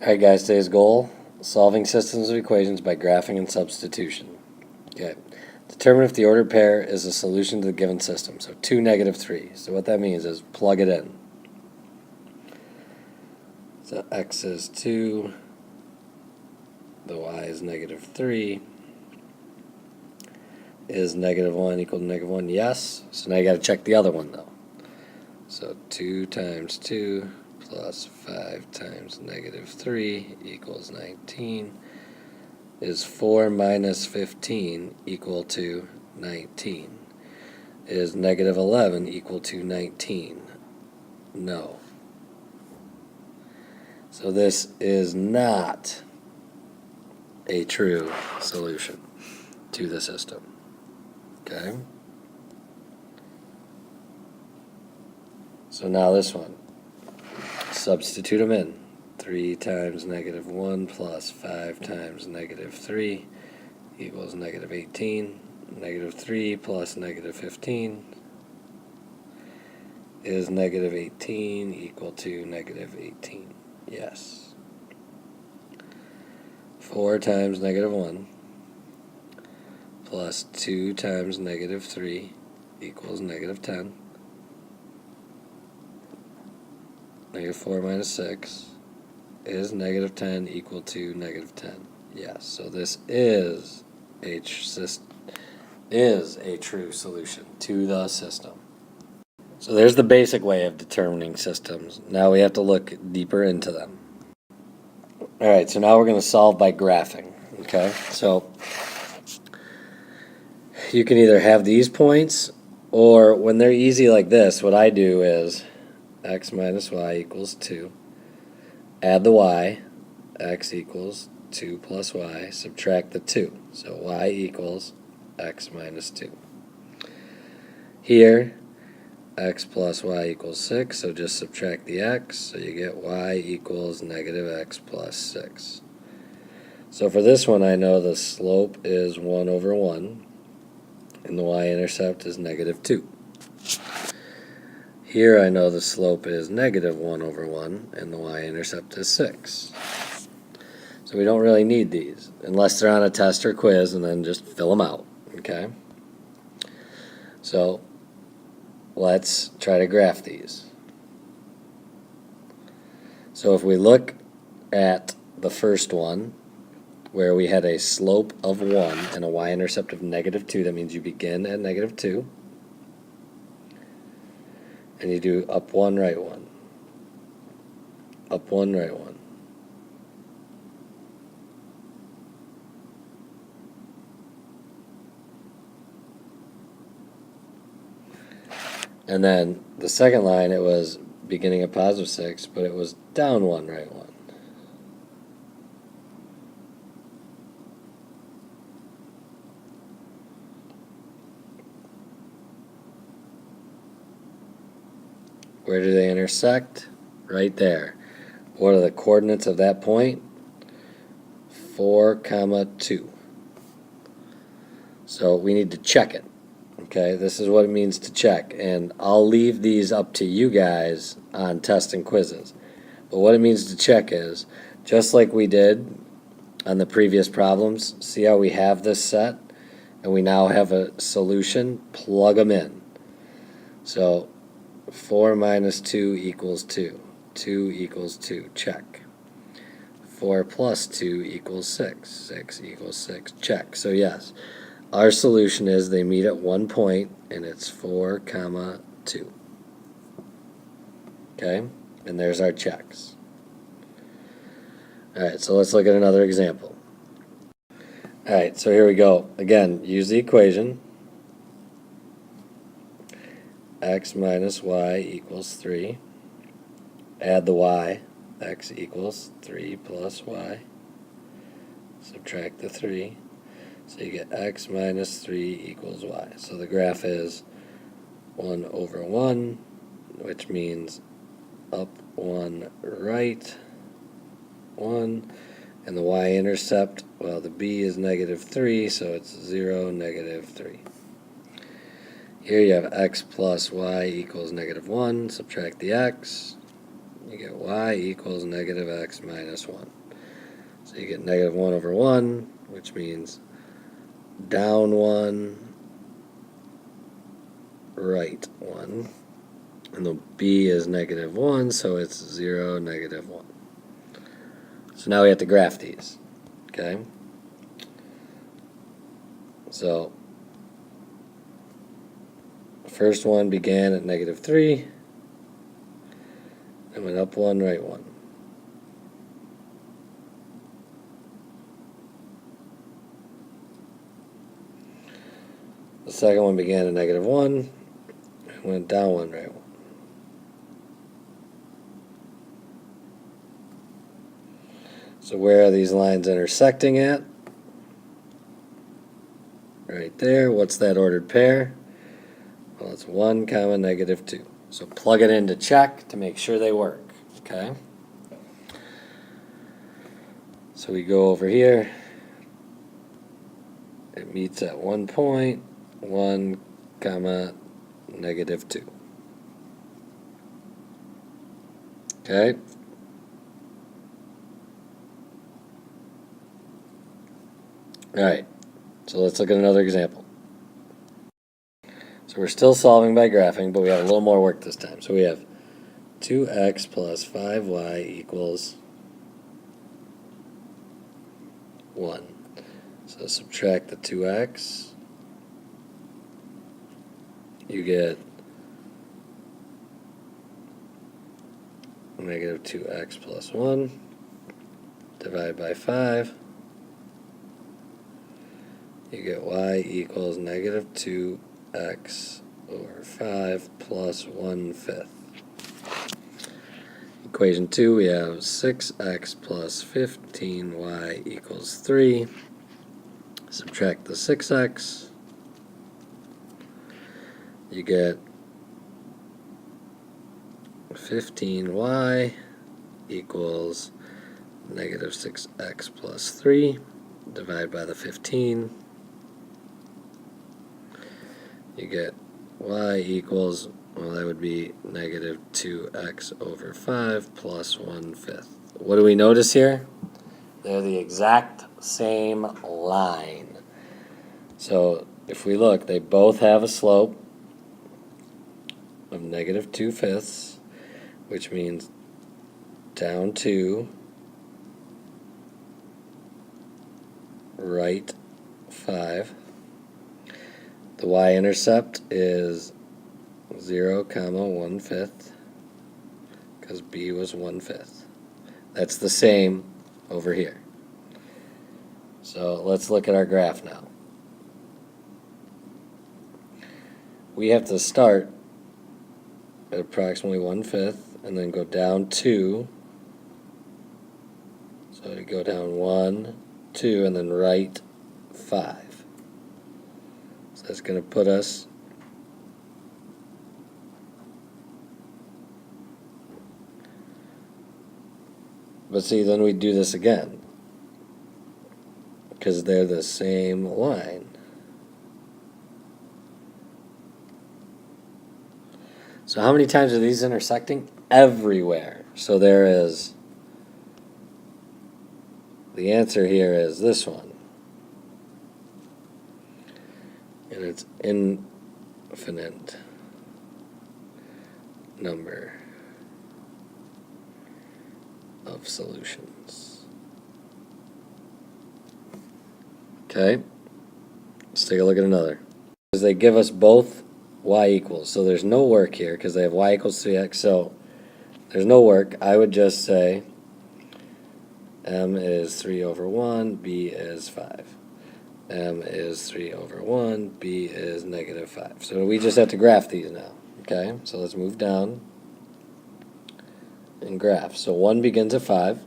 Alright guys, today's goal, solving systems of equations by graphing and substitution. Okay. Determine if the ordered pair is a solution to the given system. So 2, -3. So what that means is plug it in. So x is 2, the y is -3. Is -1 equal to -1? Yes. So now you got to check the other one though. So 2 times 2 plus 5 times -3 equals 19. Is 4 minus 15 equal to 19? Is -11 equal to 19? No. So this is not a true solution to the system. Okay? So now this one. Substitute them in. 3 times -1 plus 5 times -3 equals -18. -3 plus -15 is -18 equal to -18. Yes. 4 times -1 plus 2 times -3 equals -10. -4 minus 6 is -10 equal to -10. Yes, so this is a true solution to the system. So there's the basic way of determining systems. Now we have to look deeper into them. Alright, so now we're going to solve by graphing. Okay, so you can either have these points, or when they're easy like this, what I do is x minus y equals 2. Add the y, x equals 2 plus y, subtract the 2. So y equals x minus 2. Here, x plus y equals 6, so just subtract the x, so you get y equals -x plus 6. So for this one, I know the slope is 1 over 1, and the y-intercept is -2. Here I know the slope is -1 over 1, and the y-intercept is 6. So we don't really need these, unless they're on a test or quiz, and then just fill them out, okay? So let's try to graph these. So if we look at the first one, where we had a slope of 1 and a y-intercept of -2, that means you begin at -2. And you do up 1, right 1. Up 1, right 1. And then the second line, it was beginning at +6, but it was down 1, right 1. Where do they intersect? Right there. What are the coordinates of that point? 4, 2. So we need to check it. Okay, this is what it means to check. And I'll leave these up to you guys on test and quizzes. But what it means to check is, just like we did on the previous problems, see how we have this set? And we now have a solution? Plug them in. So 4 minus 2 equals 2. 2 equals 2. Check. 4 plus 2 equals 6. 6 equals 6. Check. So yes, our solution is they meet at one point, and it's 4, 2. Okay? And there's our checks. Alright, so let's look at another example. Alright, so here we go. Again, use the equation. X minus y equals 3. Add the y. X equals 3 plus y. Subtract the 3. So you get x minus 3 equals y. So the graph is 1 over 1, which means up 1, right 1. And the y-intercept, well, the b is -3, so it's 0, -3. Here you have x plus y equals -1. Subtract the x. you get y equals negative x minus 1. So you get negative 1 over 1, which means down 1, right 1. And the b is negative 1, so it's 0, negative 1. So now we have to graph these. Okay? So, the first one began at negative 3, and went up 1, right 1. The second one began at negative 1, and went down 1, right 1. So where are these lines intersecting at? Right there. What's that ordered pair? Well, it's 1 comma negative 2. So plug it in to check to make sure they work. Okay? So we go over here. It meets at 1 point, 1 comma negative 2. Okay? Alright, so let's look at another example. So we're still solving by graphing, but we have a little more work this time. So we have 2x plus 5y equals 1. So subtract the 2x. You get negative 2x plus 1. Divide by 5. You get y equals negative 2x over 5 plus 1/5. Equation 2, we have 6x plus 15y equals 3. Subtract the 6x. You get 15y equals negative 6x plus 3. Divide by the 15. You get y equals, well, that would be negative 2x over 5 plus 1/5. What do we notice here? They're the exact same line. So if we look, they both have a slope of negative 2/5, which means down 2, right 5. The y-intercept is 0 comma 1/5, because b was 1/5. That's the same over here. So let's look at our graph now. We have to start at approximately 1/5 and then go down 2. So we go down 1, 2, and then right 5. So that's going to put us but see, then we do this again because they're the same line. So how many times are these intersecting? Everywhere. So there is, the answer here is this one. And it's infinite number of solutions. Okay, let's take a look at another. Because they give us both y equals, so there's no work here because they have y equals 3x, so there's no work. I would just say m is 3 over 1, b is 5. M is 3 over 1, b is negative 5. So we just have to graph these now. Okay, so let's move down and graph. So 1 begins at 5,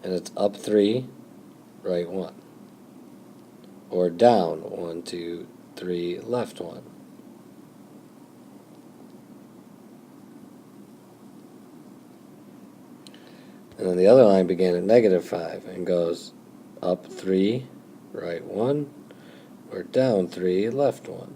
and it's up 3, right 1. Or down 1, 2, 3, left 1. And then the other line began at negative 5 and goes up 3, right 1, or down 3, left 1.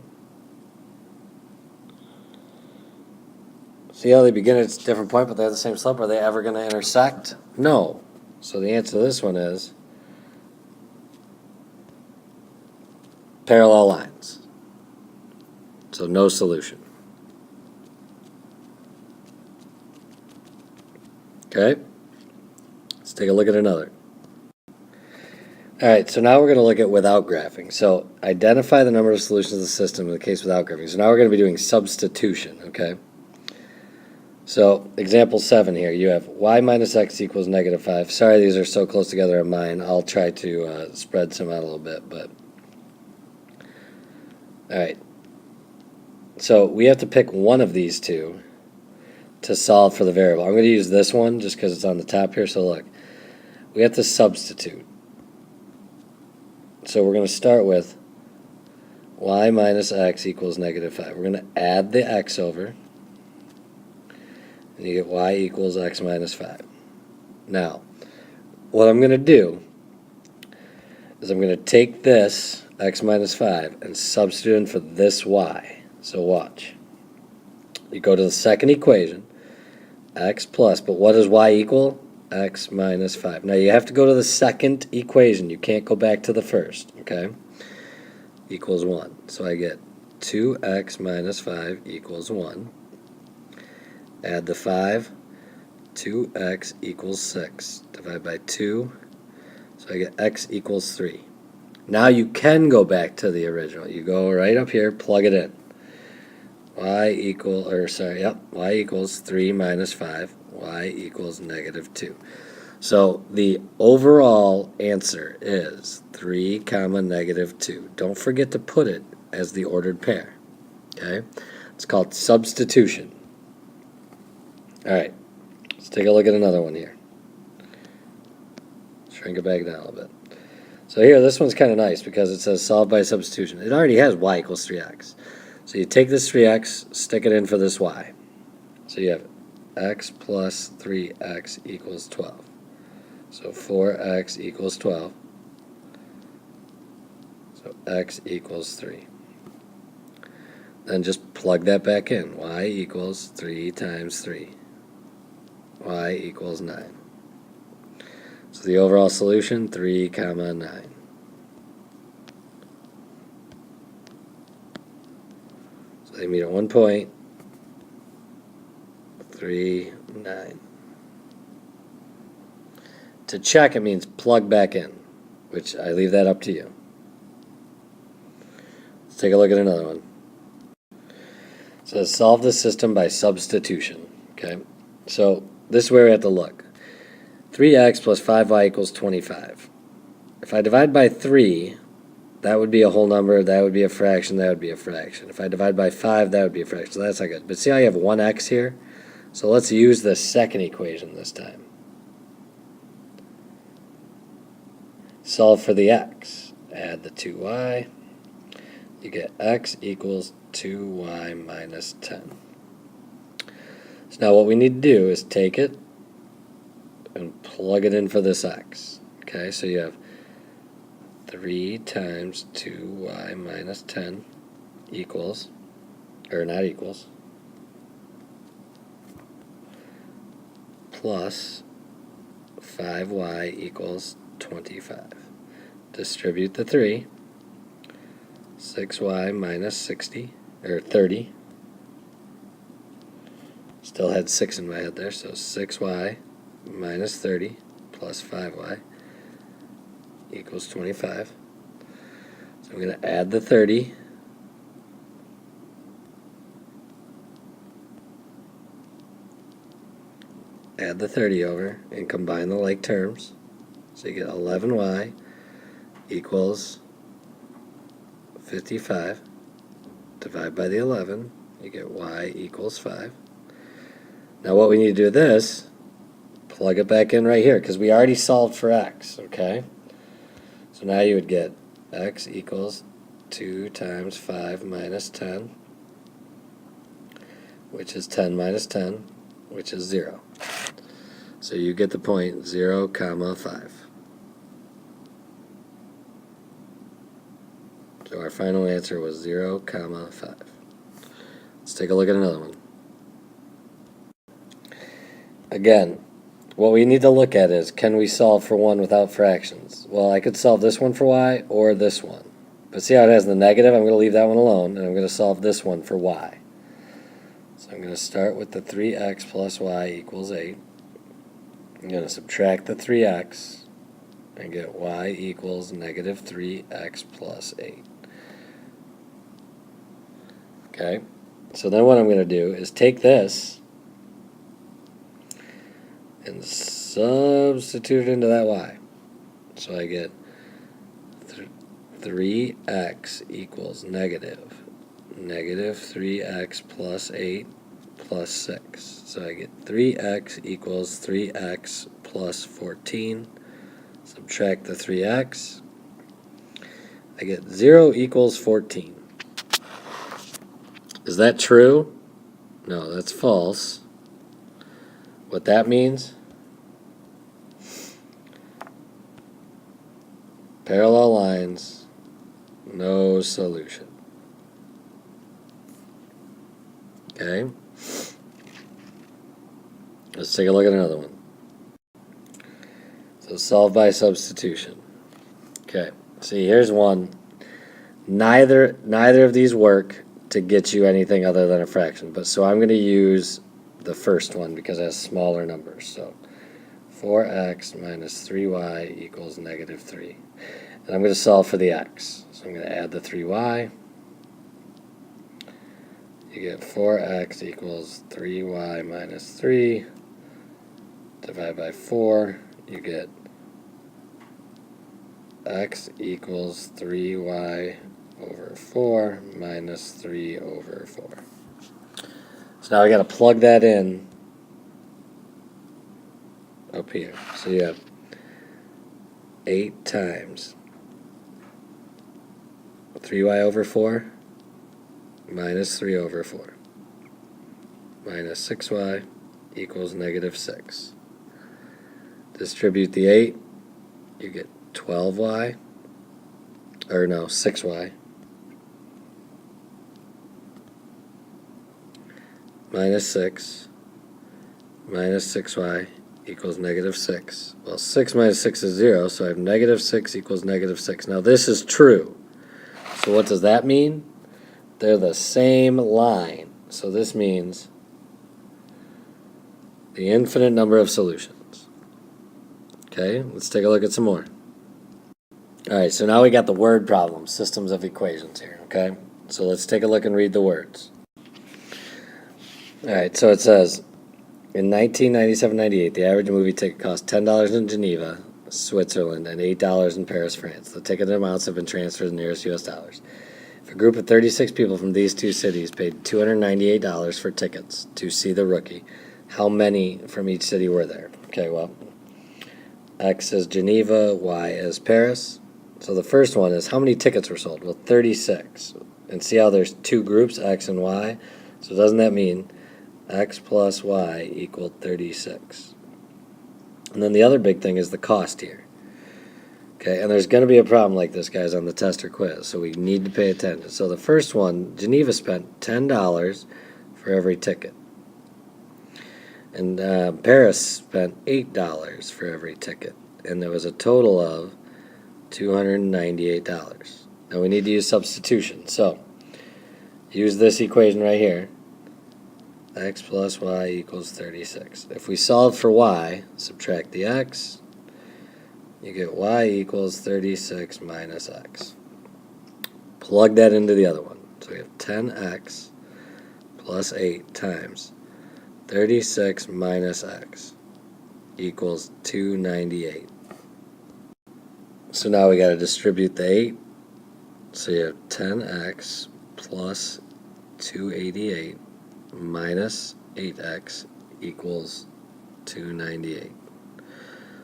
See how they begin at a different point, but they have the same slope? Are they ever going to intersect? No. So the answer to this one is parallel lines. So no solution. Okay? Let's take a look at another. All right, so now we're going to look at without graphing. So identify the number of solutions of the system in the case without graphing. So now we're going to be doing substitution, okay? So example 7 here, you have y minus x equals negative 5. Sorry, these are so close together on mine. I'll try to spread some out a little bit, but all right. So we have to pick one of these two to solve for the variable. I'm going to use this one just because it's on the top here. So look, we have to substitute. So we're going to start with y minus x equals negative 5. We're going to add the x over, and you get y equals x minus 5. Now, what I'm going to do is I'm going to take this x minus 5 and substitute in for this y. So watch. You go to the second equation, x plus, but what does y equal? X minus 5. Now you have to go to the second equation. You can't go back to the first, okay? Equals 1. So I get 2x minus 5 equals 1. Add the 5. 2x equals 6. Divide by 2. So I get x equals 3. Now you can go back to the original. You go right up here, plug it in. Y equals 3 minus 5. Y equals negative 2. So the overall answer is 3 comma negative 2. Don't forget to put it as the ordered pair. Okay? It's called substitution. All right. Let's take a look at another one here. Shrink it back down a little bit. So here, this one's kind of nice because it says solve by substitution. It already has y equals 3x. So you take this 3x, stick it in for this y. So you have x plus 3x equals 12. So 4x equals 12. So x equals 3. Then just plug that back in. Y equals 3 times 3. Y equals 9. So the overall solution, 3 comma 9. So they meet at one point, 3, 9. To check, it means plug back in, which I leave that up to you. Let's take a look at another one. It says solve the system by substitution. Okay, so this is where we have to look. 3x plus 5y equals 25. If I divide by 3, that would be a whole number, that would be a fraction, that would be a fraction. If I divide by 5, that would be a fraction, so that's not good. But see how you have 1x here? So let's use the second equation this time. Solve for the x. Add the 2y. You get x equals 2y minus 10. So now what we need to do is take it and plug it in for this x. Okay, so you have 3 times 2y minus 10 equals, or not equals, plus 5y equals 25. Distribute the 3. 6y minus 60, or 30. Still had 6 in my head there, so 6y minus 30 plus 5y equals 25. So I'm going to add the 30. Add the 30 over and combine the like terms. So you get 11y equals 55. Divide by the 11. You get y equals 5. Now what we need to do with this, plug it back in right here because we already solved for x, okay? So now you would get x equals 2 times 5 minus 10, which is 10 minus 10, which is 0. So you get the point 0 comma 5. So our final answer was 0 comma 5. Let's take a look at another one. again, what we need to look at is, can we solve for 1 without fractions? Well, I could solve this one for y or this one. But see how it has the negative? I'm going to leave that one alone, and I'm going to solve this one for y. So I'm going to start with the 3x plus y equals 8. I'm going to subtract the 3x and get y equals negative 3x plus 8. Okay? So then what I'm going to do is take this and substitute it into that y. So I get 3x equals negative 3x plus 8 plus 6. So I get 3x equals 3x plus 14. Subtract the 3x. I get 0 equals 14. Is that true? No, that's false. What that means? Parallel lines, no solution. Okay? Let's take a look at another one. So solve by substitution. Okay, see, here's one. Neither of these work to get you anything other than a fraction, but so I'm going to use the first one because it has smaller numbers. So 4x minus 3y equals negative 3. And I'm going to solve for the x. So I'm going to add the 3y. You get 4x equals 3y minus 3. Divide by 4. You get x equals 3y over 4 minus 3 over 4. So now I got to plug that in up here. So you have 8 times 3y over 4 minus 3 over 4 minus 6y equals negative 6. Distribute the 8, you get 12y, or no, 6y, minus 6 minus 6y equals negative 6. Well, 6 minus 6 is 0, so I have negative 6 equals negative 6. Now this is true. So what does that mean? They're the same line. So this means the infinite number of solutions. Okay, let's take a look at some more. Alright, so now we got the word problem, systems of equations here, okay? So let's take a look and read the words. Alright, so it says, in 1997-98, the average movie ticket cost $10 in Geneva, Switzerland, and $8 in Paris, France. The ticket amounts have been transferred to the nearest U.S. dollars. If a group of 36 people from these two cities paid $298 for tickets to see The Rookie, how many from each city were there? Okay, well, X is Geneva, Y is Paris. So the first one is how many tickets were sold? Well, 36. And see how there's two groups, X and Y? So doesn't that mean X plus Y equaled 36? And then the other big thing is the cost here. Okay, and there's going to be a problem like this, guys, on the test or quiz, so we need to pay attention. So the first one, Geneva spent $10 for every ticket. And Paris spent $8 for every ticket. And there was a total of $298. Now we need to use substitution. So use this equation right here. X plus Y equals 36. If we solve for Y, subtract the X, you get Y equals 36 minus X. Plug that into the other one. So we have 10X plus 8 times 36 minus X equals 298. So now we got to distribute the 8. So you have 10X plus 288 minus 8x equals 298.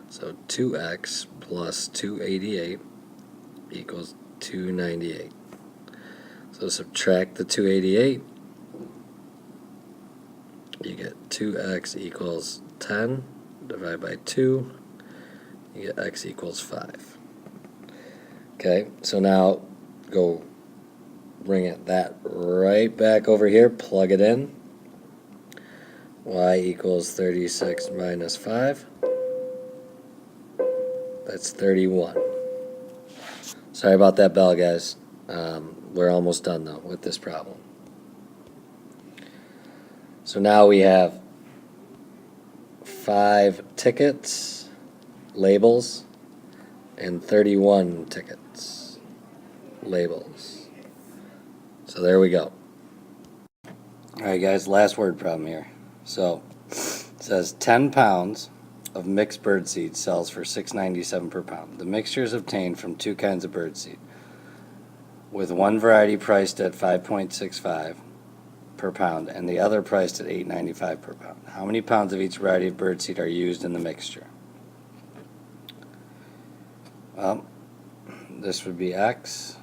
So 2x plus 288 equals 298. So subtract the 288. You get 2x equals 10. Divide by 2. You get x equals 5. Okay, so now go bring that right back over here. Plug it in. y equals 36 minus 5. That's 31. Sorry about that bell, guys. We're almost done, though, with this problem. So now we have 5 tickets, labels, and 31 tickets, labels. So there we go. Alright guys, last word problem here. So it says 10 pounds of mixed birdseed sells for $6.97 per pound. The mixture is obtained from 2 kinds of birdseed, with one variety priced at $5.65 per pound and the other priced at $8.95 per pound. How many pounds of each variety of birdseed are used in the mixture? Well, this would be X.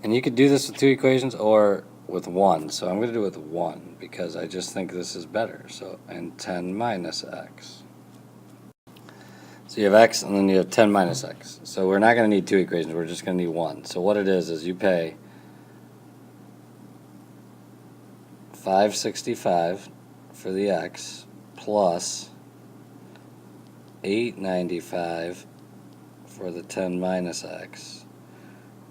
And you could do this with 2 equations or with 1. So I'm going to do it with 1 because I just think this is better. So, and 10 minus X. So you have X and then you have 10 minus X. So we're not going to need 2 equations. We're just going to need 1. So what it is you pay $5.65 for the X plus $8.95 for the 10 minus X,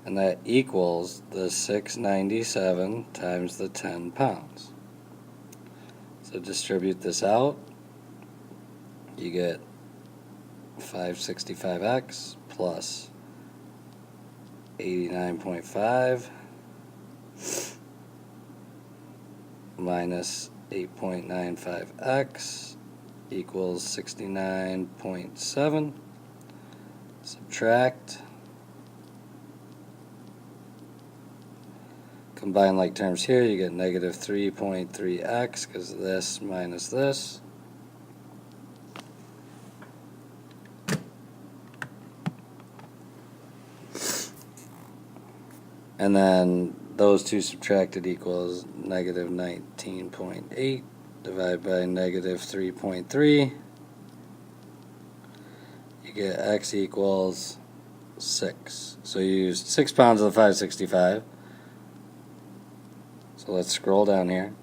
and that equals the $6.97 times the 10 pounds. So distribute this out, you get 565X plus 89.5 minus 8.95x equals 69.7. Subtract. Combine like terms here, you get negative 3.3x because this minus this. And then those two subtracted equals negative 19.8 divided by negative 3.3. You get x equals 6. So you used 6 pounds of the 565. So let's scroll down here.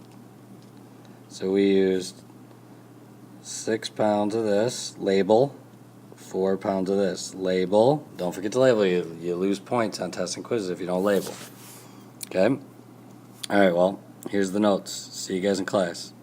So we used 6 pounds of this, label, 4 pounds of this, label. Don't forget to label. You lose points on tests and quizzes if you don't label. Okay? Alright, well, here's the notes. See you guys in class.